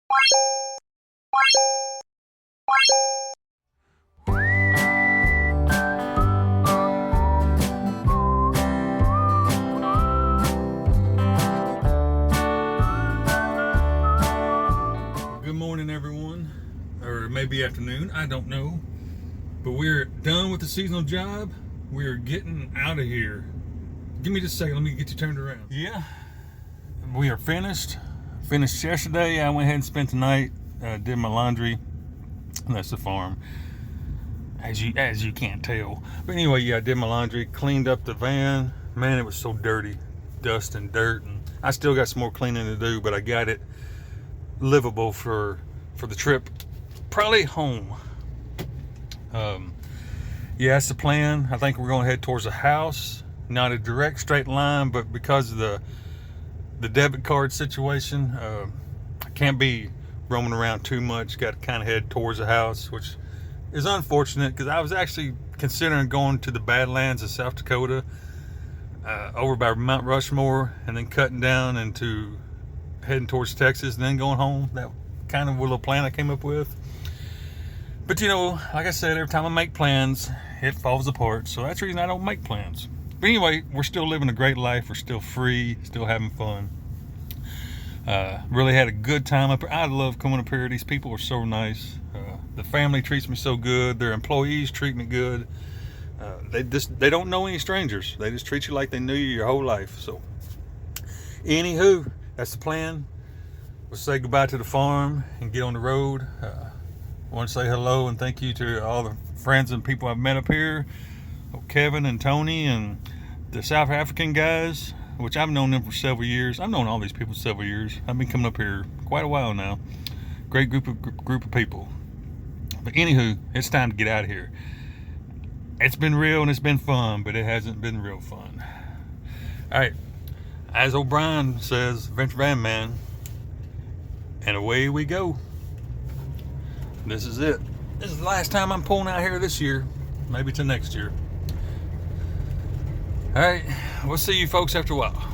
Good morning, everyone, or maybe afternoon, I don't know. But we're done with the seasonal job. We're getting out of here. Give me just a second, let me get you turned around. Yeah, we are finished. Finished yesterday. I went ahead and spent the night, did my laundry. That's the farm, as you can't tell. But anyway, yeah, I did my laundry, cleaned up the van. Man, it was so dirty, dust and dirt, and I still got some more cleaning to do, but I got it livable for the trip, probably home. Yeah, that's the plan. I think we're going to head towards the house. Not a direct straight line, but because of the debit card situation, I can't be roaming around too much. Got to kind of head towards the house, which is unfortunate because I was actually considering going to the Badlands of South Dakota, over by Mount Rushmore, and then cutting down into heading towards Texas and then going home. That kind of little plan I came up with. But you know, like I said, every time I make plans, it falls apart. So that's the reason I don't make plans. But anyway, we're still living a great life. We're still free, still having fun. Really had a good time up here. I love coming up here. These people are so nice. The family treats me so good. Their employees treat me good. They don't know any strangers. They just treat you like they knew you your whole life. So anywho, that's the plan. We'll say goodbye to the farm and get on the road. I want to say hello and thank you to all the friends and people I've met up here. Kevin and Tony and the South African guys, which I've known them for several years. I've known all these people for several years. I've been coming up here quite a while now. Great group of people. But anywho, it's time to get out of here. It's been real and it's been fun, but it hasn't been real fun. All right, as O'Brien says, Venture Van Man, and away we go. This is it. This is the last time I'm pulling out here this year. Maybe to next year. All right, we'll see you folks after a while.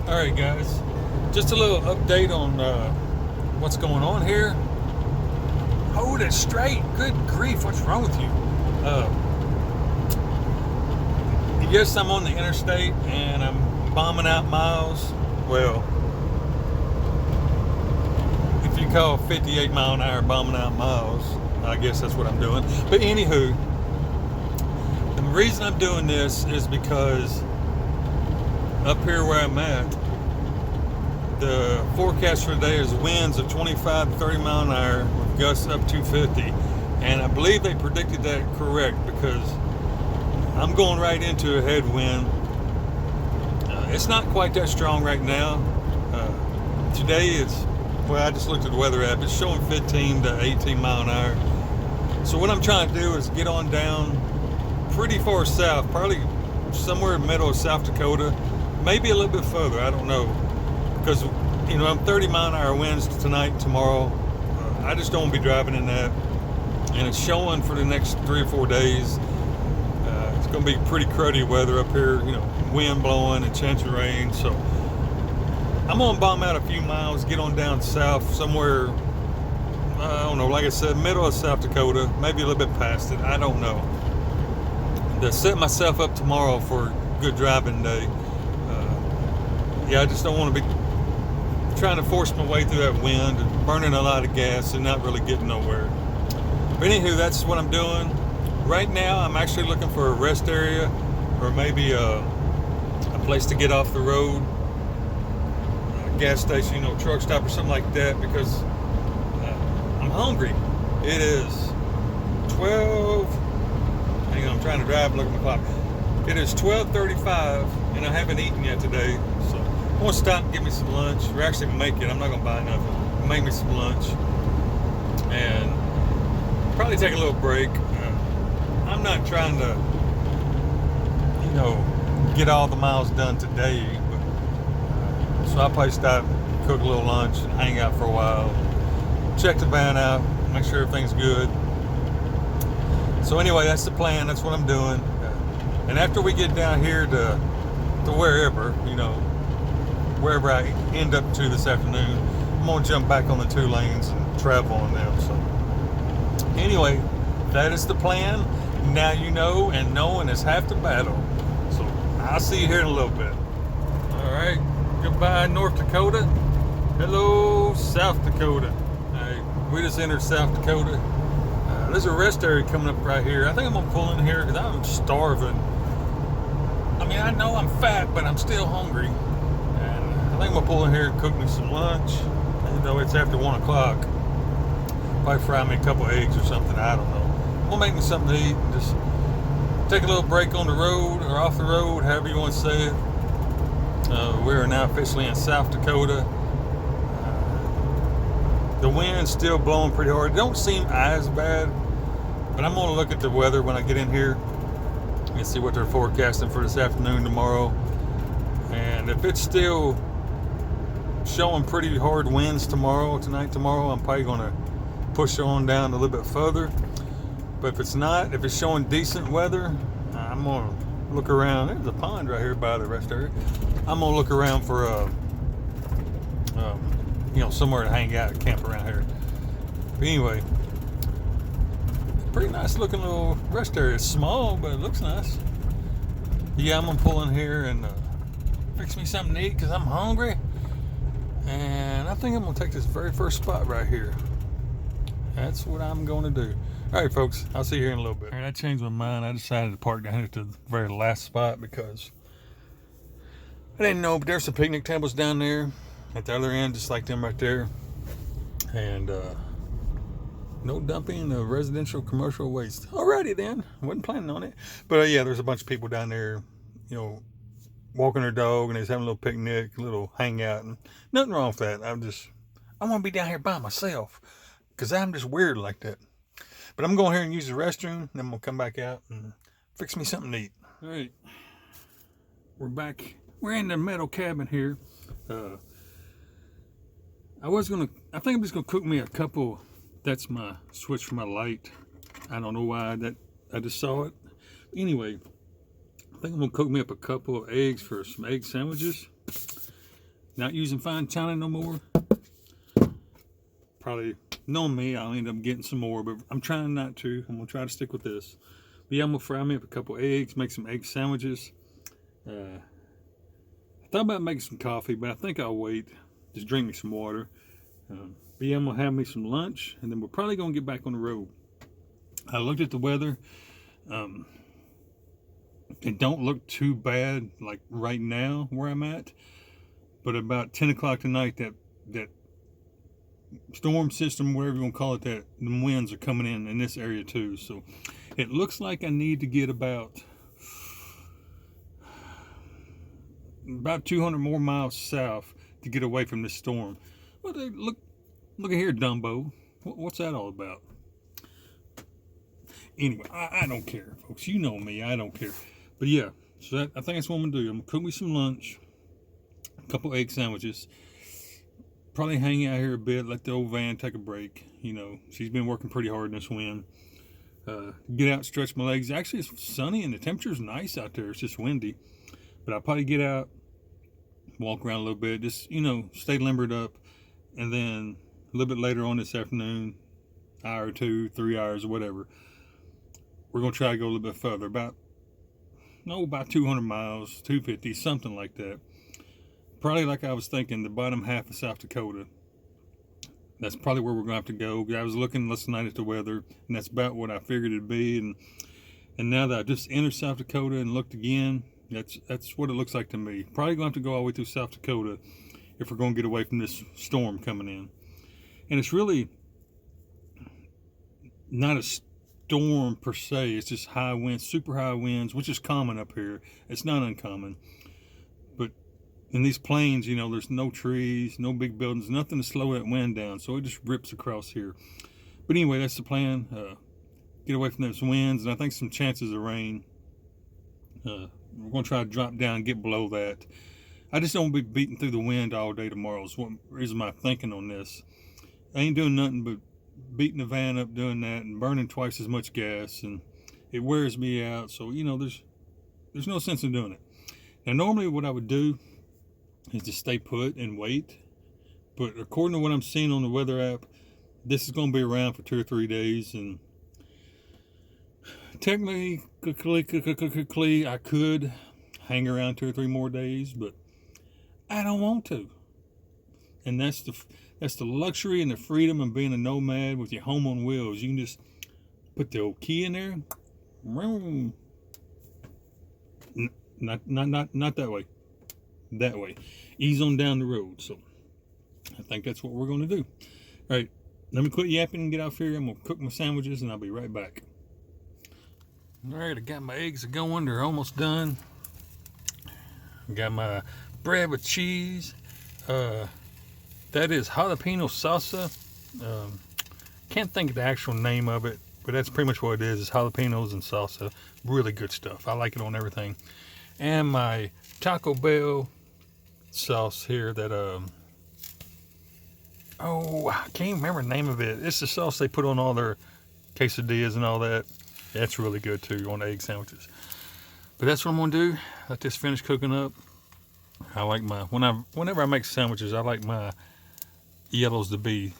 Alright guys, just a little update on what's going on here. Hold it straight. Good grief, what's wrong with you? Yes, I'm on the interstate and I'm bombing out miles. Well, if you call 58 mile an hour bombing out miles, I guess that's what I'm doing. But anywho, the reason I'm doing this is because up here where I'm at, the forecast for today is winds of 25 to 30 mile an hour with gusts up 250. And I believe they predicted that correct, because I'm going right into a headwind. It's not quite that strong right now. Today it's, well, I just looked at the weather app. It's showing 15 to 18 mile an hour. So what I'm trying to do is get on down pretty far south, probably somewhere in the middle of South Dakota, maybe a little bit further, I don't know. Because, you know, I'm 30 mile an hour winds tonight and tomorrow. I just don't want to be driving in that. And it's showing for the next 3 or 4 days. It's going to be pretty cruddy weather up here, you know, wind blowing and chance of rain. So I'm going to bomb out a few miles, get on down south somewhere, I don't know, like I said, middle of South Dakota, maybe a little bit past it, I don't know. To set myself up tomorrow for a good driving day. Yeah, I just don't want to be trying to force my way through that wind and burning a lot of gas and not really getting nowhere. But anywho, that's what I'm doing. Right now, I'm actually looking for a rest area, or maybe a place to get off the road, a gas station, you know, truck stop or something like that, because I'm hungry. It is 12. Hang on, I'm trying to drive and look at my clock. It is 12:35, and I haven't eaten yet today. So I'm going to stop and get me some lunch. Or actually make it. I'm not going to buy nothing. Make me some lunch. And probably take a little break. I'm not trying to, you know, get all the miles done today. But, so I'll probably stop, cook a little lunch, and hang out for a while. Check the van out. Make sure everything's good. So anyway, that's the plan. That's what I'm doing. And after we get down here to wherever, you know, wherever I end up to this afternoon, I'm going to jump back on the 2 lanes and travel on them. So anyway, that is the plan. Now you know, and knowing is half the battle. So I'll see you here in a little bit. All right. Goodbye, North Dakota. Hello, South Dakota. All right. We just entered South Dakota. There's a rest area coming up right here. I think I'm going to pull in here because I'm starving. I mean, I know I'm fat, but I'm still hungry. And I think I'm going to pull in here and cook me some lunch. Even though it's after 1 o'clock. Probably fry me a couple eggs or something. I don't know. I'm going to make me something to eat and just take a little break on the road or off the road, however you want to say it. We are now officially in South Dakota. The wind's still blowing pretty hard. It don't seem as bad, but I'm going to look at the weather when I get in here and see what they're forecasting for this afternoon, tomorrow. And if it's still showing pretty hard winds tomorrow, tomorrow, I'm probably going to push on down a little bit further. But if it's not, if it's showing decent weather, I'm going to look around. There's a pond right here by the rest area. I'm going to look around for you know, somewhere to hang out and camp around here. But anyway, pretty nice looking little rest area. It's small, but it looks nice. Yeah, I'm gonna pull in here and fix me something to eat because I'm hungry. And I think I'm gonna take this very first spot right here. That's what I'm gonna do. All right, folks, I'll see you here in a little bit. All right, I changed my mind. I decided to park down here to the very last spot because I didn't know, but there's some picnic tables down there at the other end, just like them right there. And no dumping of residential commercial waste. Alrighty then, wasn't planning on it. But yeah, there's a bunch of people down there, you know, walking their dog, and they're having a little picnic, a little hangout, and nothing wrong with that. I want to be down here by myself because I'm just weird like that. But I'm going here and use the restroom, then I'm going to come back out and fix me something to eat. All right, we're back. We're in the metal cabin here. I think I'm just gonna cook me a couple. That's my switch for my light. I don't know why I just saw it. Anyway, I think I'm gonna cook me up a couple of eggs for some egg sandwiches. Not using fine china no more. Probably, knowing me, I'll end up getting some more, but I'm trying not to. I'm gonna try to stick with this. But yeah, I'm gonna fry me up a couple of eggs, make some egg sandwiches. I thought about making some coffee, but I think I'll wait. Just drink me some water. But yeah, I'm gonna have me some lunch, and then we're probably gonna get back on the road. I looked at the weather. It don't look too bad, like right now where I'm at. But about 10 o'clock tonight, that storm system, whatever you want to call it, that the winds are coming in this area too. So it looks like I need to get about 200 more miles south to get away from this storm. Well, look at here, Dumbo. What's that all about? Anyway, I don't care, folks. You know me, I don't care. But yeah, so I think that's what I'm gonna do. I'm gonna cook me some lunch, a couple egg sandwiches, probably hang out here a bit, let the old van take a break. You know, she's been working pretty hard in this wind. Get out, stretch my legs. Actually, it's sunny and the temperature's nice out there. It's just windy. But I'll probably get out, walk around a little bit, just, you know, stay limbered up. And then a little bit later on this afternoon, hour or 2, 3 hours or whatever, we're going to try to go a little bit further. About 200 miles, 250, something like that. Probably, like I was thinking, the bottom half of South Dakota. That's probably where we're going to have to go. I was looking last night at the weather, and that's about what I figured it'd be. And now that I just entered South Dakota and looked again, that's what it looks like to me. Probably going to have to go all the way through South Dakota if we're going to get away from this storm coming in. And it's really not a storm per se. It's just high winds, super high winds, which is common up here. It's not uncommon. But in these plains, you know, there's no trees, no big buildings, nothing to slow that wind down. So it just rips across here. But anyway, that's the plan. Get away from those winds, and I think some chances of rain. We're going to try to drop down and get below that. I just don't want to be beating through the wind all day tomorrow. Is my thinking on this. I ain't doing nothing but beating the van up doing that and burning twice as much gas, and it wears me out. So, you know, there's no sense in doing it. Now, normally what I would do is just stay put and wait. But according to what I'm seeing on the weather app, this is going to be around for 2 or 3 days, and technically, I could hang around 2 or 3 more days, but I don't want to. And that's the luxury and the freedom of being a nomad with your home on wheels. You can just put the old key in there. Not that way. That way. Ease on down the road. So I think that's what we're going to do. All right, let me quit yapping and get out here. I'm going to cook my sandwiches, and I'll be right back. All right, I got my eggs going. They're almost done. Got my bread with cheese. That is jalapeno salsa. Can't think of the actual name of it, but that's pretty much what it is. It's jalapenos and salsa. Really good stuff. I like it on everything. And my Taco Bell sauce here that, I can't remember the name of it. It's the sauce they put on all their quesadillas and all that. That's really good too on egg sandwiches. But that's what I'm gonna do. Let this finish cooking up. I like whenever I make sandwiches, I like my yellows to be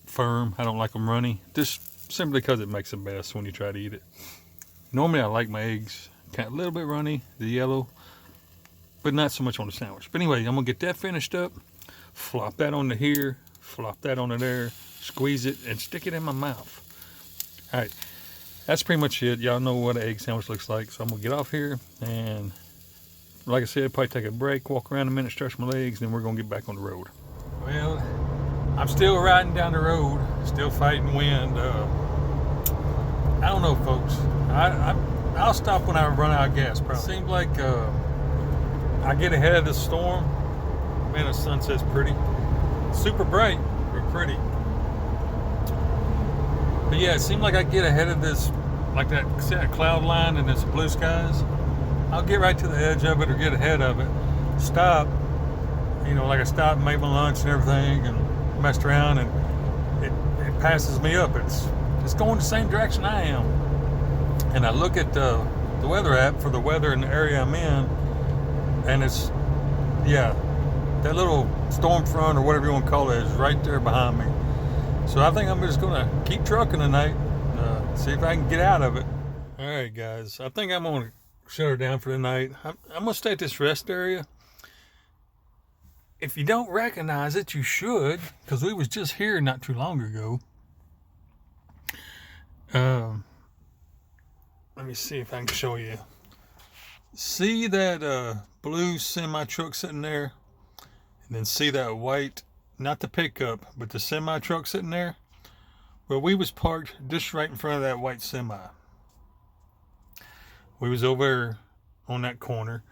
firm. I don't like them runny, just simply because it makes it best when you try to eat it. Normally I like my eggs kind of a little bit runny, the yellow, but not so much on the sandwich. But anyway, I'm gonna get that finished up, flop that onto here, flop that onto there, squeeze it, and stick it in my mouth. All right. That's pretty much it. Y'all know what an egg sandwich looks like. So I'm going to get off here and, like I said, probably take a break, walk around a minute, stretch my legs, then we're going to get back on the road. Well, I'm still riding down the road, still fighting wind. I don't know, folks. I'll stop when I run out of gas, probably. Seems like I get ahead of the storm. Man, the sunset's pretty. Super bright, but pretty. But yeah, it seemed like I get ahead of this, like that cloud line and this blue skies. I'll get right to the edge of it or get ahead of it. Stop, you know, like I stopped and made my lunch and everything and messed around, and it passes me up. It's going the same direction I am. And I look at the weather app for the weather in the area I'm in, and it's, yeah, that little storm front or whatever you want to call it is right there behind me. So I think I'm just going to keep trucking tonight, see if I can get out of it. All right, guys. I think I'm going to shut her down for the night. I'm going to stay at this rest area. If you don't recognize it, you should, because we was just here not too long ago. Let me see if I can show you. See that blue semi-truck sitting there? And then see that white not the pickup, but the semi truck sitting there. Well, we was parked just right in front of that white semi. We was over on that corner.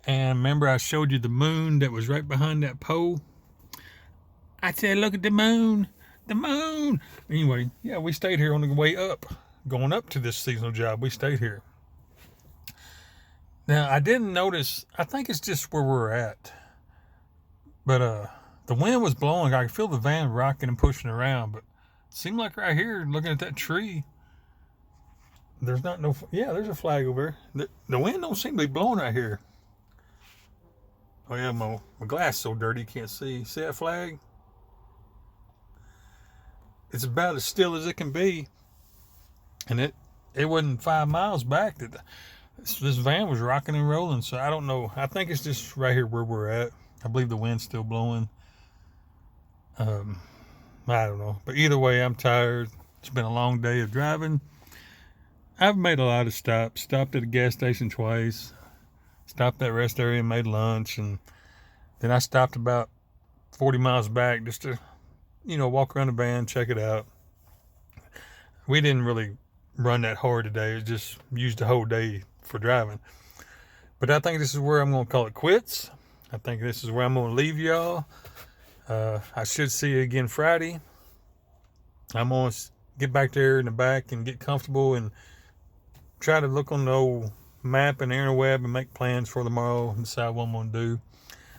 And remember I showed you the moon that was right behind that pole? I said, look at the moon. The moon. Anyway, yeah, we stayed here on the way up. Going up to this seasonal job, we stayed here. Now, I didn't notice, I think it's just where we're at. But the wind was blowing. I could feel the van rocking and pushing around. But it seemed like right here, looking at that tree, there's not no, yeah, there's a flag over there. The wind don't seem to be blowing right here. Oh yeah, my glass is so dirty you can't see. See that flag? It's about as still as it can be. And it wasn't 5 miles back that this van was rocking and rolling. So I don't know. I think it's just right here where we're at. I believe the wind's still blowing. I don't know. But either way, I'm tired. It's been a long day of driving. I've made a lot of stops. Stopped at a gas station twice. Stopped at rest area and made lunch. And then I stopped about 40 miles back just to, walk around the van, check it out. We didn't really run that hard today. It just used the whole day for driving. But I think this is where I'm going to call it quits. I think this is where I'm going to leave y'all. I should see you again Friday. I'm going to get back there in the back and get comfortable and try to look on the old map and interweb and make plans for tomorrow and decide what I'm going to do.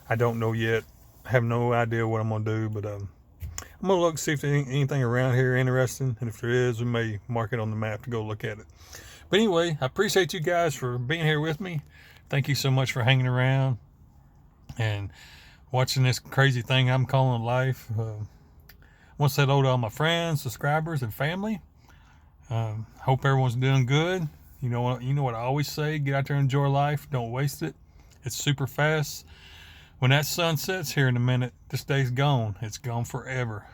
I don't know yet. I have no idea what I'm going to do, but I'm going to look, see if there's anything around here interesting. And if there is, we may mark it on the map to go look at it. But anyway, I appreciate you guys for being here with me. Thank you so much for hanging around and watching this crazy thing I'm calling life. I want to say hello to all my friends, subscribers, and family. Hope everyone's doing good. You know what I always say, get out there and enjoy life. Don't waste it. It's super fast. When that sun sets here in a minute, this day's gone. It's gone forever.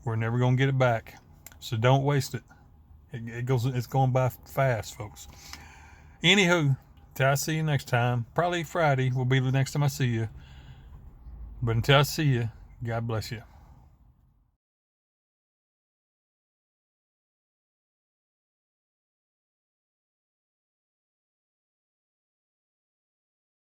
We're never going to get it back. So don't waste it. It's going by fast, folks. Anywho, till I see you next time. Probably Friday will be the next time I see you. But until I see you, God bless you.